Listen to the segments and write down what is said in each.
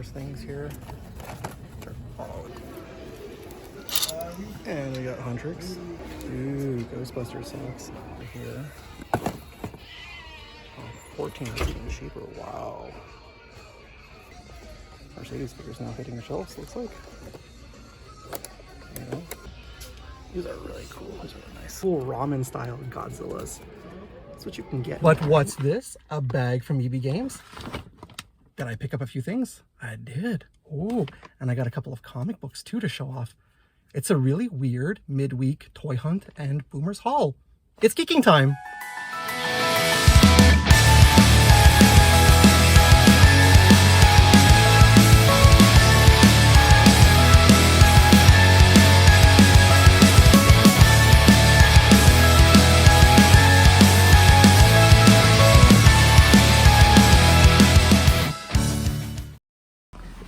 Transformers things here. And we got Huntrix. Ooh, Ghostbusters socks over here. Oh, 14 is even cheaper. Wow. Mercedes figures now hitting the shelves, looks like. You know, these are really cool. These are really nice. Cool ramen style Godzillas. That's what you can get. But what's this? A bag from EB Games. Did I pick up a few things? I did. Oh, and I got a couple of comic books too to show off. It's a really weird midweek toy hunt and Boomer's haul. It's geeking time.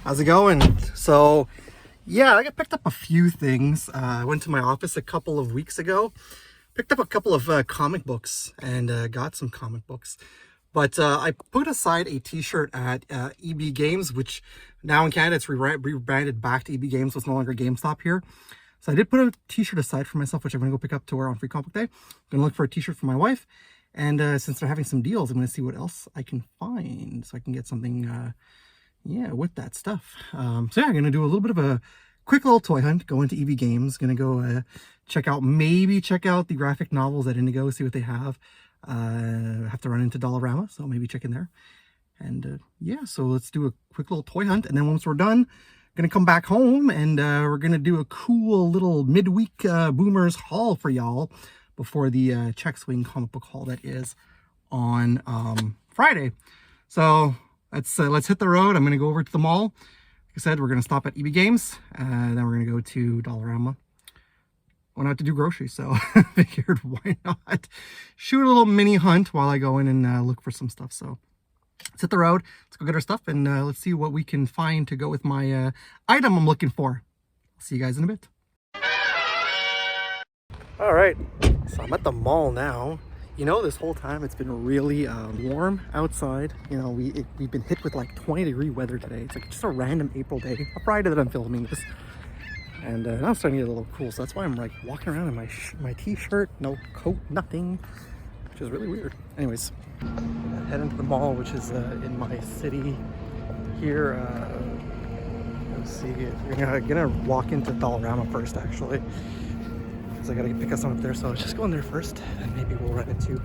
How's it going? So yeah, I picked up a few things. I went to my office a couple of weeks ago, picked up a couple of comic books and got some comic books. But I put aside a t-shirt at EB Games, which now in Canada it's rebranded back to EB Games, so it's no longer GameStop here. So I did put a t-shirt aside for myself, which I'm going to go pick up to wear on Free Comic Book Day. I'm going to look for a t-shirt for my wife. And since they're having some deals, I'm going to see what else I can find so I can get something yeah, with that stuff. So yeah, I'm going to do a little bit of a quick little toy hunt, go into EB Games, going to go check out the graphic novels at Indigo, see what they have. Have to run into Dollarama, so maybe check in there. And yeah, so let's do a quick little toy hunt. And then once we're done, going to come back home and we're going to do a cool little midweek Boomers haul for y'all before the Check Swing comic book haul that is on Friday. So let's hit the road. I'm going to go over to the mall. Like I said, we're going to stop at EB Games, then we're going to go to Dollarama. Went out to do groceries, so I figured why not shoot a little mini hunt while I go in and look for some stuff. So let's hit the road. Let's go get our stuff and let's see what we can find to go with my item I'm looking for. I'll see you guys in a bit. All right, so I'm at the mall now. You know, this whole time it's been really warm outside. You know, we've been hit with like 20-degree weather today. It's like just a random April day, a Friday that I'm filming this. And now it's starting to get a little cool, so that's why I'm like walking around in my t-shirt, no coat, nothing, which is really weird. Anyways, head into the mall, which is in my city here. Let's see, we're gonna walk into Dollarama first, actually. I gotta pick up some up there, so let's just go in there first, and maybe we'll run into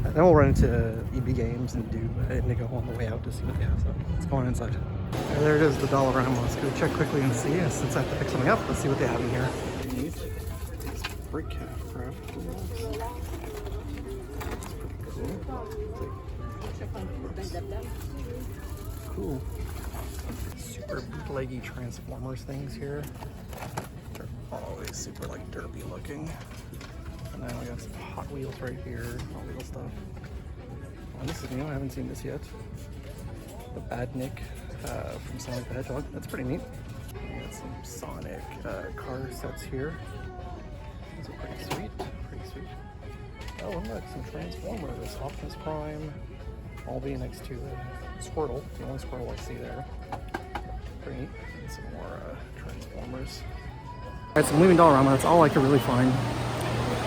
then we'll run into EB Games and do Indigo on the way out to see what they have. So let's go on inside. And there it is, the Dollarama. Let's go check quickly and see. And since I have to pick something up, let's see what they have in here. These brick craft cool. Super bootleggy Transformers things here. They're always super like derpy looking. And then we have some Hot Wheels right here, Hot Wheels stuff. Oh, this is new, I haven't seen this yet. The Badnik from Sonic the Hedgehog, that's pretty neat. We got some Sonic car sets here. These are pretty sweet, Oh, and look, some Transformers, Optimus Prime, all being next to Squirtle, the only Squirtle I see there. Pretty neat. And some more Transformers. Alright, so I'm leaving Dollarama, that's all I could really find.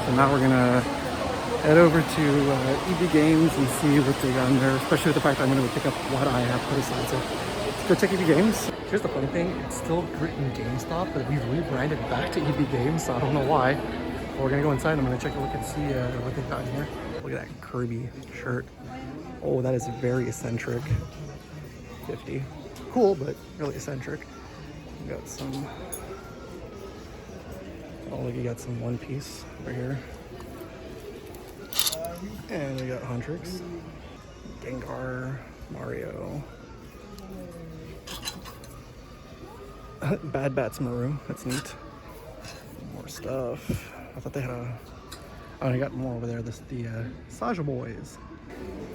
So now we're gonna head over to EB Games and see what they got in there, especially with the fact that I'm gonna go pick up what I have put aside. So let's go check EB Games. Here's the funny thing, it's still written GameStop, but we've rebranded back to EB Games, so I don't know why. But we're gonna go inside and I'm gonna take a look and see what they got in here. Look at that Kirby shirt. Oh, that is very eccentric. 50. Cool, but really eccentric. We got some. Oh, look, you got some One Piece right here. And we got Huntrix, Gengar, Mario. Bad Bats Maru, that's neat. More stuff. I thought they had a... Oh, I got more over there. This is the Saja Boys.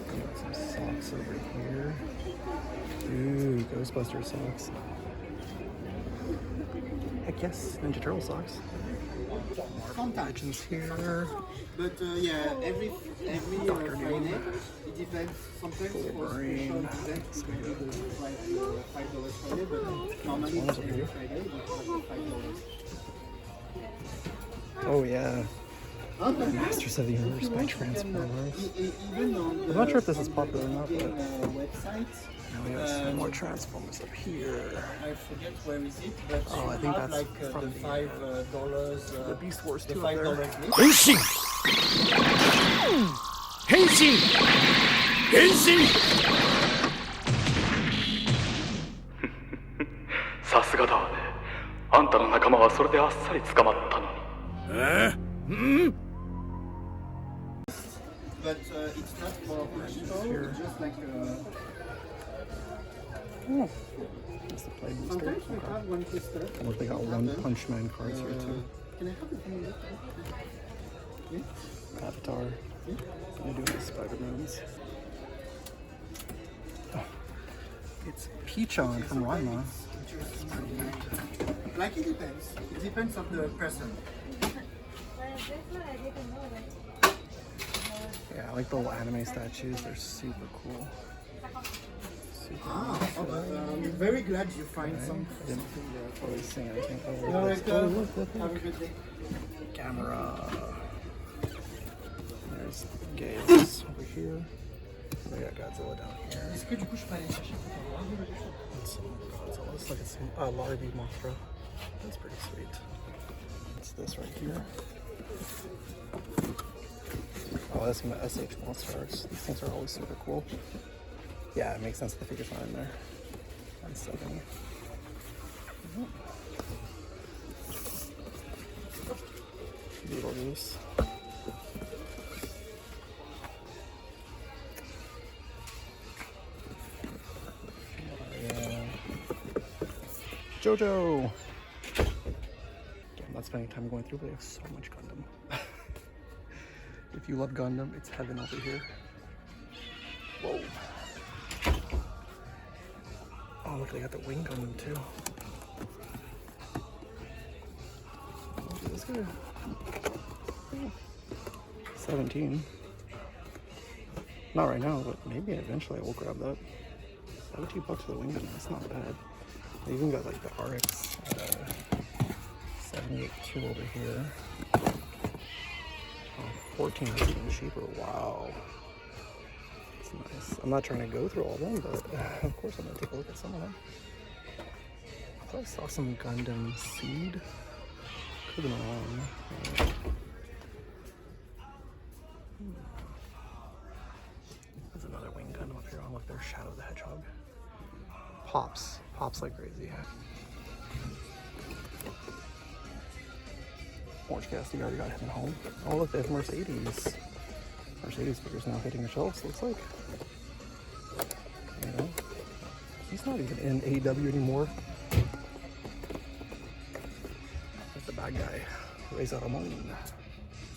Got some socks over here. Ooh, Ghostbusters socks. Heck Heck yes, Ninja Turtle socks. Sometimes. Legends here. But yeah, every Friday, it depends. Sometimes for Wolverine. special events, it will be the $5 Friday, but normally it's every Friday, but $5. Oh yeah. Masters of the Universe by Transformers. Even on the, I'm not sure if this is popular or not, but websites. now we have some more Transformers up here. I forget where is it, but Oh, I you think have that's like from the $5, the Beast Wars the 2 up there. $5 list. 変身変身変身さすがだわね。あんたの仲間はそれであっさり捕まったのに。But it's not for people, it's just like Oh, that's the play booster. sometimes we have one twister. Look, they got One Punch Man cards here too. Can I have it from you? Avatar. They're doing the Spider-Mans. Oh, it's Peachon from Ranma. Like it depends. It depends on the person. Yeah, I like the little anime statues. They're super cool. I'm very glad you find something there. Always saying I can't go You're over this. Oh, welcome. look, look, Have a look. good day. Camera. There's Gaze over here. We got Godzilla down here. Est-ce que du coup je peux aller chercher pour toi? It's Godzilla. Let's look at some Larvae Mothra. That's pretty sweet. What's this right here? Oh, that's some SH Monstars. These things are always super cool. Yeah, it makes sense that the figure's not in there. 170. Beetlejuice. JoJo! I'm not spending time going through, but they have so much Gundam. If you love Gundam, it's heaven over here. Whoa. Oh, look, they got the Wing Gundam too. Look at this guy. 17. Not right now, but maybe eventually I will grab that. $17 for the Wing Gundam, that's not bad. They even got like the RX 782 over here. Oh, 14 is even cheaper. Wow. That's nice. I'm not trying to go through all of them, but of course I'm going to take a look at some of them. I thought I saw some Gundam Seed. Could have been wrong. There's another Wing Gundam up here. Oh, look, there's Shadow the Hedgehog. Pops like crazy. Orange Cassidy already got him home. Oh look, they have Mercedes. Mercedes figures now hitting the shelves, looks like. You know, he's not even in AEW anymore. That's the bad guy, Reza Ramon.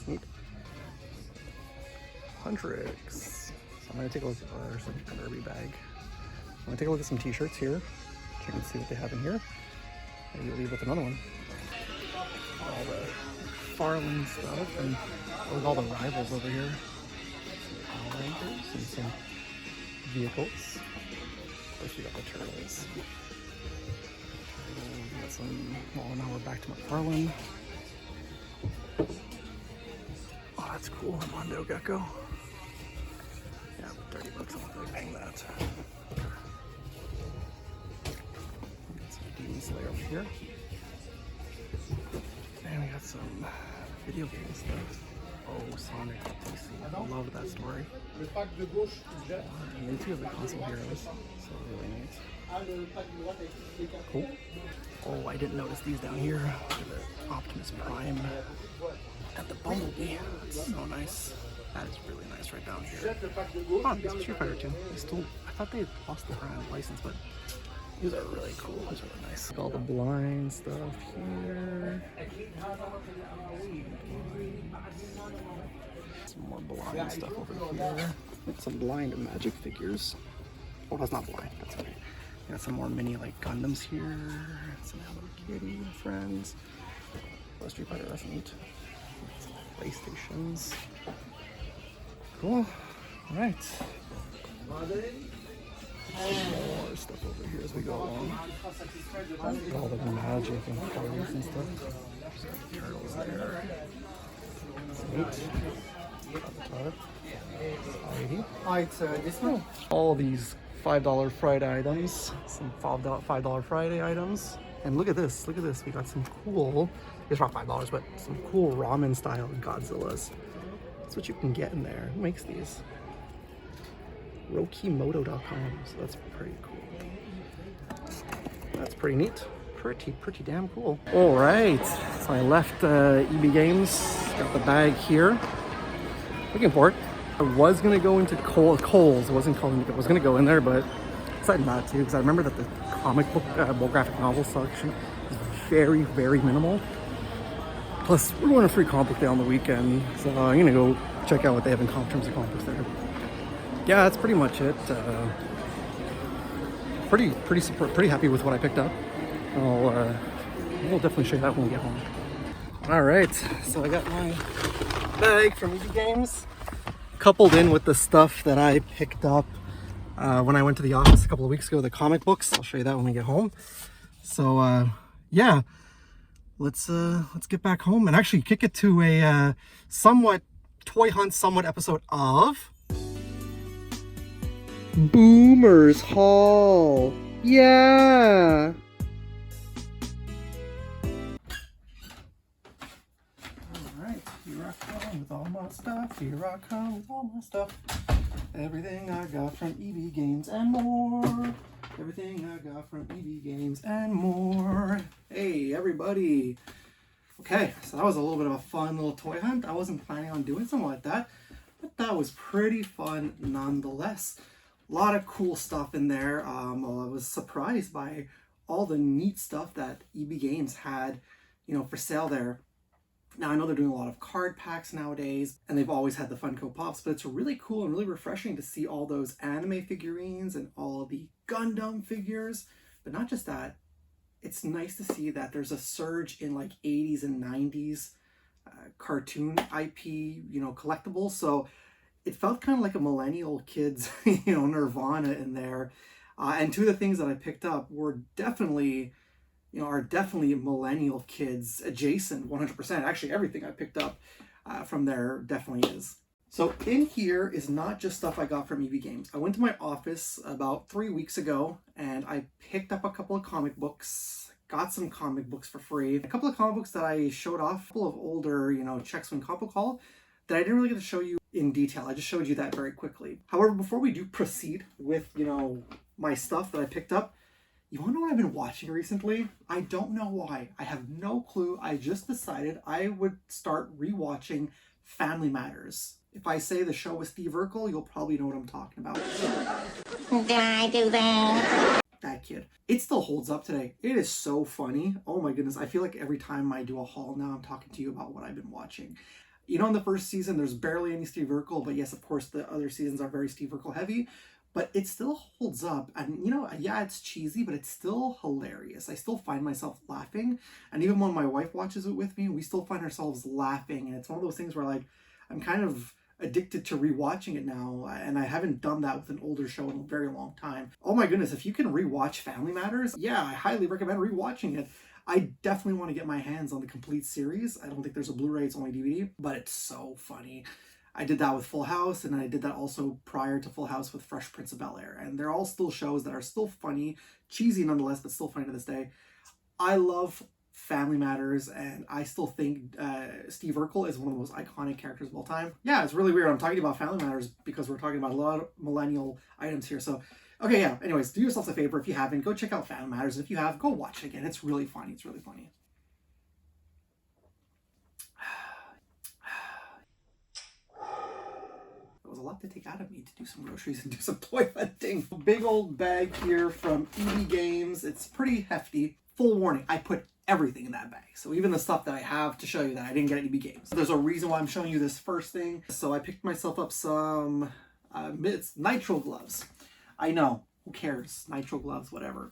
Neat. Huntrix. So I'm gonna take a look at there's a Kirby bag. I'm gonna take a look at some t-shirts here. Check and see what they have in here. Maybe leave with another one. All the Farland stuff and with all the rivals over here. Some Power Rangers and some vehicles. Of course we got the Turtles. And we got some, well now we're back to McFarlane. Oh, that's cool, Mondo Gecko. Yeah, $30, I'm not really paying that. Demon Slayer over here. And we got some video game stuff. Oh, Sonic DC. I love that story. And they do have the console heroes, so really neat. Cool. Oh, I didn't notice these down here. Look at the Optimus Prime. Got the Bumblebee. That's so nice. That is really nice right down here. Oh, it's Street Fighter 2. I thought they had lost the brand license, but these are really cool. These are really nice. All the blind stuff here. Some more blind stuff over here. Some blind magic figures. Oh, that's not blind. That's okay. Got some more mini like Gundams here. Some Hello Kitty and friends. Oh, Street Fighter, that's neat. Some PlayStations. Cool. All right. More stuff over here as we go along. All the magic and colors and stuff. Turtles there. Neat. Avatar. Alrighty. It's this one. All these $5 Friday items. Some $5 Friday items. And look at this. Look at this. We got some cool. It's not $5, but some cool ramen style Godzillas. That's what you can get in there. Who makes these? Rokimoto.com. So that's pretty cool. That's pretty neat. Pretty damn cool. All right. So I left EB Games. Got the bag here. Looking for it. I was gonna go into Kohl's. I was gonna go in there, but I decided not to because I remember that the comic book, graphic novel section is very, very minimal. Plus, we're going to free comic book day on the weekend, so I'm gonna go check out what they have in terms of comic books there. Yeah, that's pretty much it. Pretty happy with what I picked up. We'll definitely show you that when we get home. All right, so I got my bag from EB Games, coupled in with the stuff that I picked up when I went to the office a couple of weeks ago, the comic books. I'll show you that when we get home. So yeah, let's get back home and actually kick it to a somewhat toy hunt episode of Boomer's Haul. Yeah. Alright, here I come with all my stuff. Here I come with all my stuff. Everything I got from EB Games and more. Everything I got from EB Games and more. Hey, everybody. Okay, so that was a little bit of a fun little toy hunt. I wasn't planning on doing something like that, but that was pretty fun nonetheless. A lot of cool stuff in there. I was surprised by all the neat stuff that EB Games had, for sale there. Now, I know they're doing a lot of card packs nowadays, and they've always had the Funko Pops, but it's really cool and really refreshing to see all those anime figurines and all the Gundam figures. But not just that, it's nice to see that there's a surge in like 80s and 90s cartoon IP, collectibles. So it felt kind of like a millennial kids, Nirvana in there. And two of the things that I picked up were definitely, are definitely millennial kids adjacent, 100%. Actually, everything I picked up from there definitely is. So in here is not just stuff I got from EB Games. I went to my office about 3 weeks ago and I picked up a couple of comic books, got some comic books for free. A couple of comic books that I showed off, a couple of older, Check Swing Comic Book Haul that I didn't really get to show you in detail. I just showed you that very quickly. However, before we do proceed with, my stuff that I picked up, you want to know what I've been watching recently? I don't know why. I have no clue. I just decided I would start rewatching Family Matters. If I say the show with Steve Urkel, you'll probably know what I'm talking about. Did I do that? That kid. It still holds up today. It is so funny. Oh my goodness. I feel like every time I do a haul now, I'm talking to you about what I've been watching. In the first season, there's barely any Steve Urkel, but yes, of course, the other seasons are very Steve Urkel heavy, but it still holds up. And, yeah, it's cheesy, but it's still hilarious. I still find myself laughing. And even when my wife watches it with me, we still find ourselves laughing. And it's one of those things where, I'm kind of addicted to rewatching it now. And I haven't done that with an older show in a very long time. Oh my goodness, if you can rewatch Family Matters, yeah, I highly recommend rewatching it. I definitely want to get my hands on the complete series. I don't think there's a Blu-ray, it's only DVD, but it's so funny. I did that with Full House, and I did that also prior to Full House with Fresh Prince of Bel-Air. And they're all still shows that are still funny, cheesy nonetheless, but still funny to this day. I love Family Matters, and I still think Steve Urkel is one of the most iconic characters of all time. Yeah, it's really weird. I'm talking about Family Matters because we're talking about a lot of millennial items here, so okay, yeah. Anyways, do yourself a favor. If you haven't, go check out Family Matters. If you have, go watch it again. It's really funny. It's really funny. It was a lot to take out of me to do some groceries and do some toy hunting. Big old bag here from EB Games. It's pretty hefty. Full warning, I put everything in that bag. So even the stuff that I have to show you that I didn't get at EB Games. There's a reason why I'm showing you this first thing. So I picked myself up some it's nitrile gloves. I know, who cares? Nitro gloves, whatever.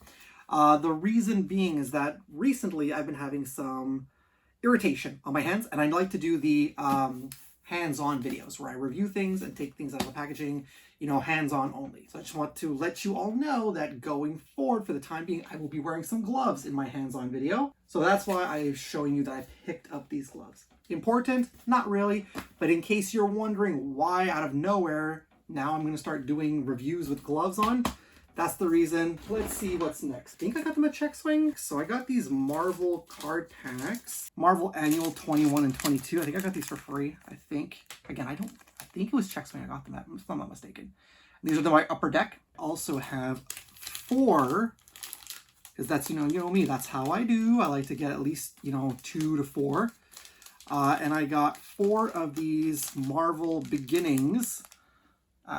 The reason being is that recently I've been having some irritation on my hands, and I like to do the hands-on videos where I review things and take things out of the packaging, you know, hands-on only. So I just want to let you all know that going forward, for the time being, I will be wearing some gloves in my hands-on video. So that's why I'm showing you that I picked up these gloves. Important? Not really, but in case you're wondering why out of nowhere, now I'm going to start doing reviews with gloves on, that's the reason. Let's see what's next. I think I got them at Check Swing. So I got these Marvel card packs. Marvel Annual 21 and 22. I think I got these for free, I think. Again, I think it was Check Swing I got them at, if I'm not mistaken. These are my upper deck. Also have 4, because that's, you know me, that's how I do. I like to get at least, 2 to 4. And I got 4 of these Marvel Beginnings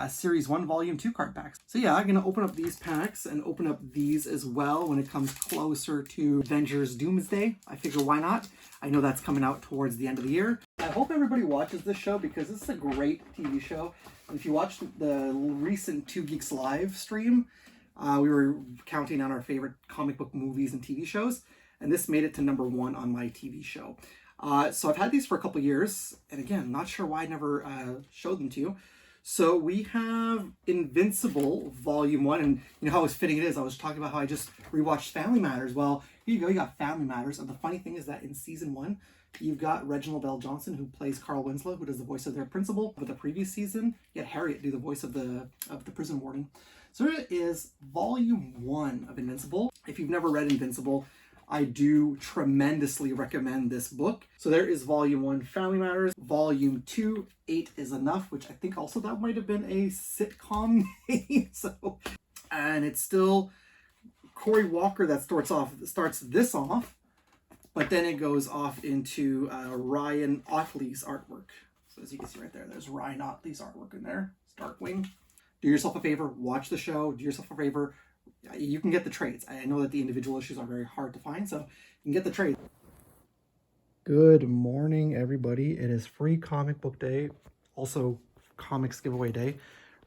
Series 1, Volume 2 card packs. So yeah, I'm going to open up these packs and open up these as well when it comes closer to Avengers Doomsday. I figure why not? I know that's coming out towards the end of the year. I hope everybody watches this show because this is a great TV show. If you watched the recent 2 Geeks live stream, we were counting on our favorite comic book movies and TV shows, and this made it to #1 on my TV show. So I've had these for a couple years, and again, not sure why I never showed them to you. So we have Invincible Volume 1, and you know how fitting it is. I was talking about how I just rewatched Family Matters. Well, here you go, you got Family Matters. And the funny thing is that in season 1, you've got Reginald Bell Johnson, who plays Carl Winslow, who does the voice of their principal. But the previous season, you had Harriet do the voice of the prison warden. So it is Volume 1 of Invincible. If you've never read Invincible, I do tremendously recommend this book. So there is Volume 1, Family Matters. Volume 2, 8 is Enough, which I think also that might have been a sitcom name. And it's still Cory Walker that starts this off, but then it goes off into Ryan Ottley's artwork. So as you can see right there, there's Ryan Ottley's artwork in there. It's Darkwing. Do yourself a favor, watch the show. Do yourself a favor. You can get the trades. I know that the individual issues are very hard to find, so you can get the trades. Good morning, everybody. It is Free Comic Book Day, also Comics Giveaway Day.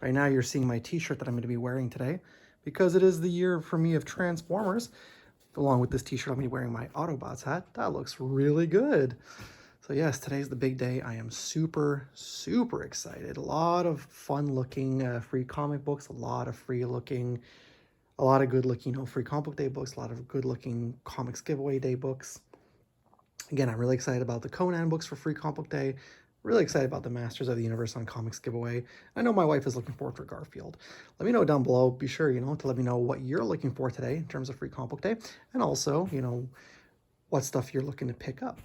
Right now, you're seeing my t-shirt that I'm going to be wearing today because it is the year for me of Transformers. Along with this t-shirt, I'm going to be wearing my Autobots hat. That looks really good. So yes, today's the big day. I am super, super excited. A lot of fun-looking free comic books, a lot of good-looking, Free Comic Book Day books, a lot of good-looking Comics Giveaway Day books. Again, I'm really excited about the Conan books for Free Comic Book Day. Really excited about the Masters of the Universe on Comics Giveaway. I know my wife is looking forward for Garfield. Let me know down below. Be sure, to let me know what you're looking for today in terms of Free Comic Book Day. And also, what stuff you're looking to pick up.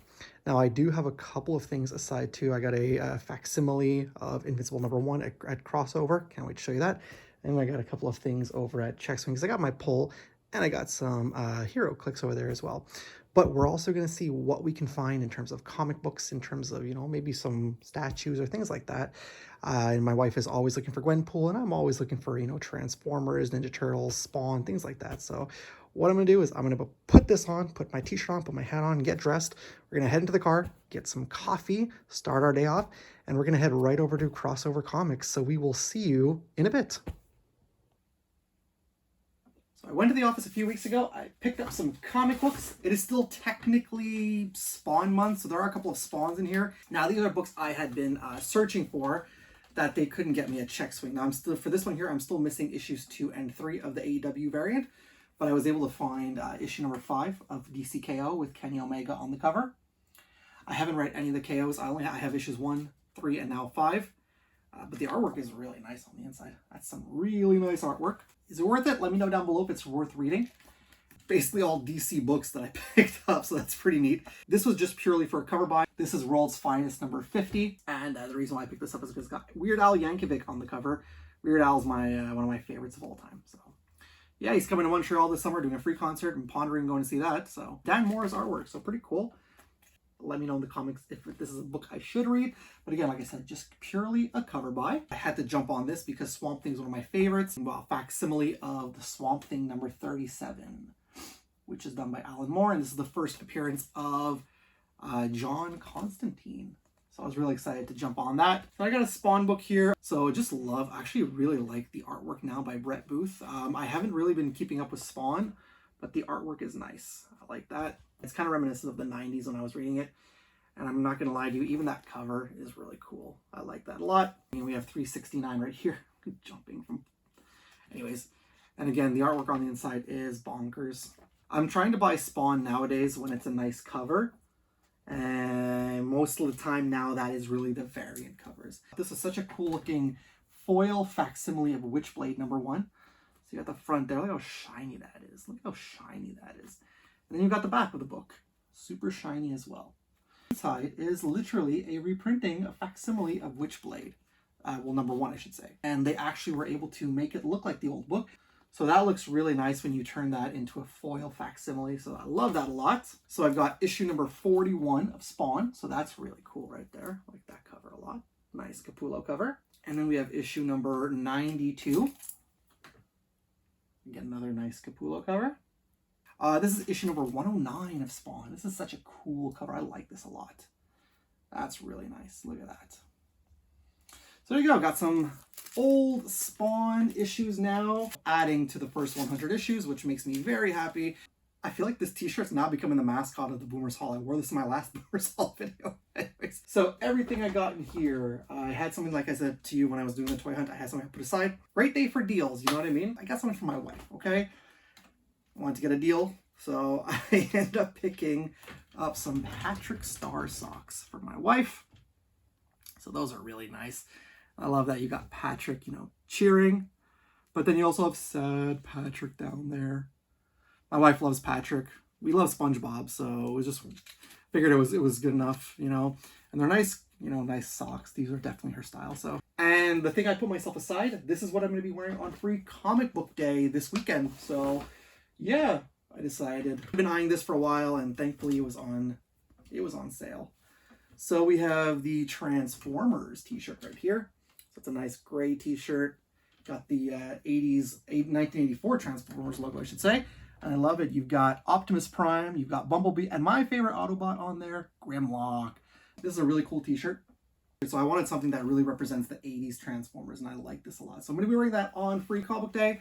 Now, I do have a couple of things aside, too. I got a facsimile of Invincible #1 at Crossover. Can't wait to show you that. And I got a couple of things over at Check Swing because I got my pull and I got some hero clicks over there as well. But we're also going to see what we can find in terms of comic books, in terms of, maybe some statues or things like that. And my wife is always looking for Gwenpool, and I'm always looking for, Transformers, Ninja Turtles, Spawn, things like that. So what I'm going to do is I'm going to put this on, put my t-shirt on, put my hat on, get dressed. We're going to head into the car, get some coffee, start our day off, and we're going to head right over to Crossover Comics. So we will see you in a bit. I went to the office a few weeks ago. I picked up some comic books. It is still technically Spawn month, so there are a couple of Spawns in here. Now, these are books I had been searching for that they couldn't get me at Check Swing. Now, for this one here, I'm still missing issues 2 and 3 of the AEW variant, but I was able to find issue number 5 of DCKO with Kenny Omega on the cover. I haven't read any of the KOs. I have issues 1, 3, and now 5. But the artwork is really nice on the inside. That's some really nice artwork. Is it worth it? Let me know down below if it's worth reading. Basically all DC books that I picked up, so that's pretty neat. This was just purely for a cover buy. This is World's Finest number 50. And the reason why I picked this up is because it's got Weird Al Yankovic on the cover. Weird Al's one of my favorites of all time. So yeah, he's coming to Montreal this summer doing a free concert and pondering going to see that. So Dan Moore's artwork, so pretty cool. Let me know in the comments if this is a book I should read. But again, like I said, just purely a cover buy. I had to jump on this because Swamp Thing is one of my favorites. Well, facsimile of the Swamp Thing number 37, which is done by Alan Moore. And this is the first appearance of John Constantine. So I was really excited to jump on that. So I got a Spawn book here. So just love, actually really like the artwork now by Brett Booth. I haven't really been keeping up with Spawn, but the artwork is nice. I like that. It's kind of reminiscent of the 90s when I was reading it. And I'm not going to lie to you, even that cover is really cool. I like that a lot. And we have 369 right here. Jumping from... Anyways. And again, the artwork on the inside is bonkers. I'm trying to buy Spawn nowadays when it's a nice cover. And most of the time now that is really the variant covers. This is such a cool looking foil facsimile of Witchblade #1. So you got the front there. Look how shiny that is. Look how shiny that is. And then you've got the back of the book. Super shiny as well. Inside is literally a reprinting, a facsimile of Witchblade. Well, #1, I should say. And they actually were able to make it look like the old book. So that looks really nice when you turn that into a foil facsimile. So I love that a lot. So I've got issue number 41 of Spawn. So that's really cool right there. I like that cover a lot. Nice Capullo cover. And then we have issue number 92. Again, another nice Capullo cover. This is issue number 109 of Spawn. This is such a cool cover. I like this a lot. That's really nice. Look at that. So there you go. Got some old Spawn issues now, adding to the first 100 issues, which makes me very happy. I feel like this t-shirt's now becoming the mascot of the Boomers Haul. I wore this in my last Boomers Haul video. Anyways, so everything I got in here, I had something, like I said to you when I was doing the toy hunt, I had something I put aside. Great day for deals, you know what I mean? I got something for my wife, okay? I wanted to get a deal, so I ended up picking up some Patrick Star socks for my wife. So those are really nice. I love that you got Patrick, you know, cheering, but then you also have sad Patrick down there. My wife loves Patrick. We love SpongeBob, so it was just figured it was good enough, you know. And they're nice, you know, nice socks. These are definitely her style. So, and the thing I put myself aside, this is what I'm going to be wearing on Free Comic Book Day this weekend. So, yeah, I decided. I've been eyeing this for a while, and thankfully it was on sale. So we have the Transformers t-shirt right here. So it's a nice gray t-shirt. Got the 1984 Transformers logo, I should say. And I love it. You've got Optimus Prime, you've got Bumblebee, and my favorite Autobot on there, Grimlock. This is a really cool t-shirt. So I wanted something that really represents the 80s Transformers, and I like this a lot. So I'm going to be wearing that on Free Comic Day.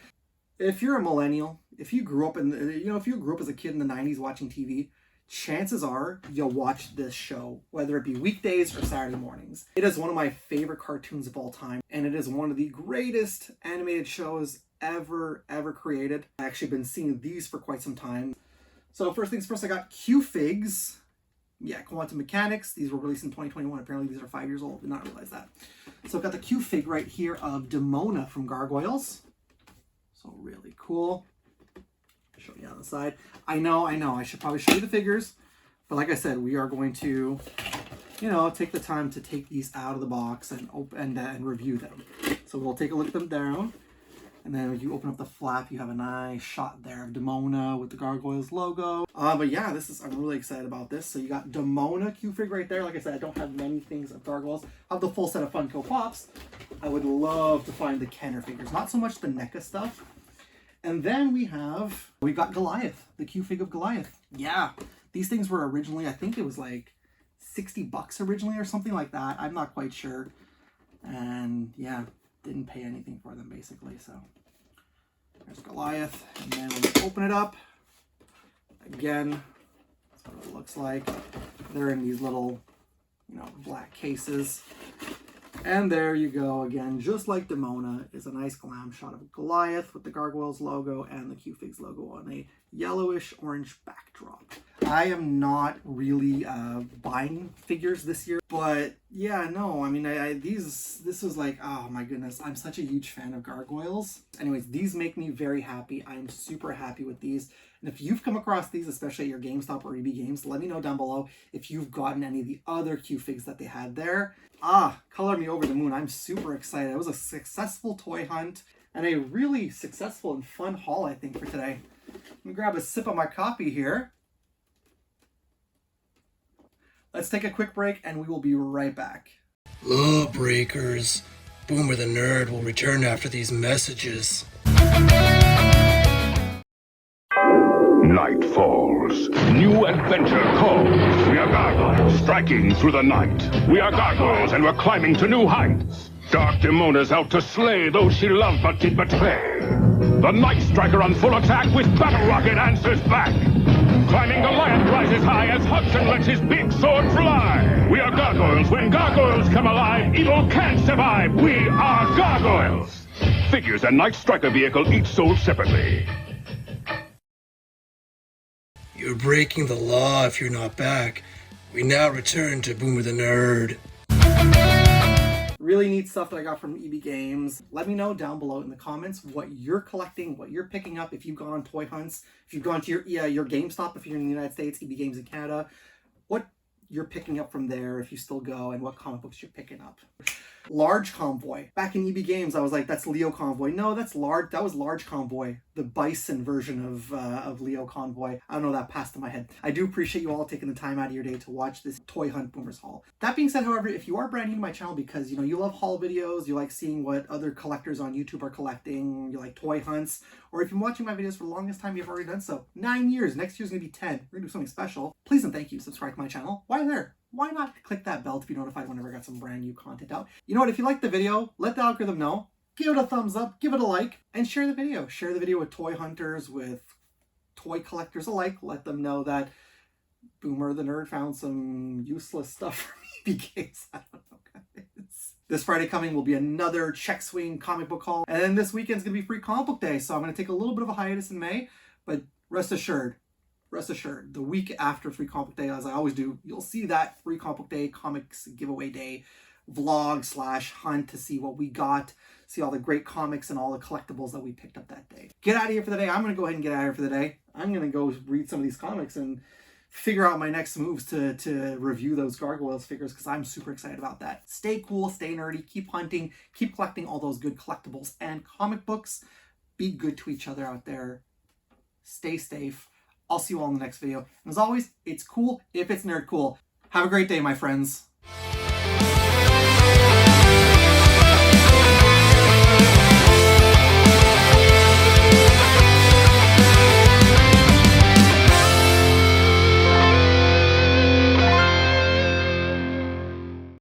If you're a millennial, if you grew up if you grew up as a kid in the 90s watching TV, chances are you'll watch this show, whether it be weekdays or Saturday mornings. It is one of my favorite cartoons of all time, and it is one of the greatest animated shows ever created. I've actually been seeing these for quite some time. So first things first, I got Q-Figs. Yeah, Quantum Mechanics. These were released in 2021. Apparently these are 5 years old. Did not realize that. So I've got the Q-Fig right here of Demona from Gargoyles. So really cool. Show you on the side. I know. I should probably show you the figures, but like I said, we are going to, you know, take the time to take these out of the box and open and review them. So we'll take a look at them down, and then when you open up the flap, you have a nice shot there of Demona with the Gargoyles logo. But yeah, I'm really excited about this. So you got Demona Q-Fig right there. Like I said, I don't have many things of Gargoyles. I have the full set of Funko Pops. I would love to find the Kenner figures, not so much the NECA stuff. And then we got Goliath, the Q-Fig of Goliath. Yeah, these things were originally, I think it was like $60 originally or something like that. I'm not quite sure. And yeah, didn't pay anything for them basically. So there's Goliath. And then when you open it up, again, that's what it looks like. They're in these little, you know, black cases. And there you go again, just like Demona, is a nice glam shot of Goliath with the Gargoyles logo and the Q-Figs logo on a yellowish orange backdrop. I am not really buying figures this year, but yeah, no, I mean, this was like, oh my goodness, I'm such a huge fan of Gargoyles. Anyways, these make me very happy. I'm super happy with these. And if you've come across these, especially at your GameStop or EB Games, let me know down below if you've gotten any of the other Q-Figs that they had there. Color me over the moon. I'm super excited. It was a successful toy hunt and a really successful and fun haul, I think, for today. Let me grab a sip of my coffee here. Let's take a quick break and we will be right back. Lawbreakers. Boomer the Nerd will return after these messages. Night falls. New adventure calls. We are gargoyles striking through the night. We are gargoyles and we're climbing to new heights. Dark Demona's out to slay those she loved but did betray. The Night Striker on full attack with Battle Rocket answers back. Climbing Goliath rises high as Hudson lets his big sword fly. We are gargoyles. When gargoyles come alive, evil can't survive. We are gargoyles. Figures and Night Striker vehicle each sold separately. You're breaking the law if you're not back. We now return to Boomer the Nerd. Really neat stuff that I got from EB Games. Let me know down below in the comments what you're collecting, what you're picking up, if you've gone on toy hunts, if you've gone to your GameStop, if you're in the United States, EB Games in Canada, what you're picking up from there if you still go, and what comic books you're picking up. Large Convoy. Back in EB Games, I was like, that's Leo Convoy. No, that's large. That was Large Convoy, the Bison version of Leo Convoy. I don't know, that passed in my head. I do appreciate you all taking the time out of your day to watch this toy hunt Boomers haul. That being said, however, if you are brand new to my channel because you love haul videos, you like seeing what other collectors on YouTube are collecting, you like toy hunts, or if you're watching my videos for the longest time, you've already done so. 9 years. Next year's gonna be 10. We're gonna do something special. Please and thank you. Subscribe to my channel. Why there? Why not click that bell to be notified whenever I got some brand new content out? You know what? If you like the video, let the algorithm know. Give it a thumbs up, give it a like, and share the video. Share the video with toy hunters, with toy collectors alike. Let them know that Boomer the Nerd found some useless stuff from EB Games. I don't know, guys. This Friday coming will be another Check Swing comic book haul. And then this weekend's going to be Free Comic Book Day. So I'm going to take a little bit of a hiatus in May. But rest assured, the week after Free Comic Book Day, as I always do, you'll see that Free Comic Book Day comics giveaway day vlog / hunt to see what we got, see all the great comics and all the collectibles that we picked up that day. Get out of here for the day. I'm going to go ahead and get out of here for the day. I'm going to go read some of these comics and figure out my next moves to review those Gargoyles figures because I'm super excited about that. Stay cool, stay nerdy, keep hunting, keep collecting all those good collectibles and comic books. Be good to each other out there. Stay safe. I'll see you all in the next video. And as always, it's cool if it's nerd cool. Have a great day, my friends.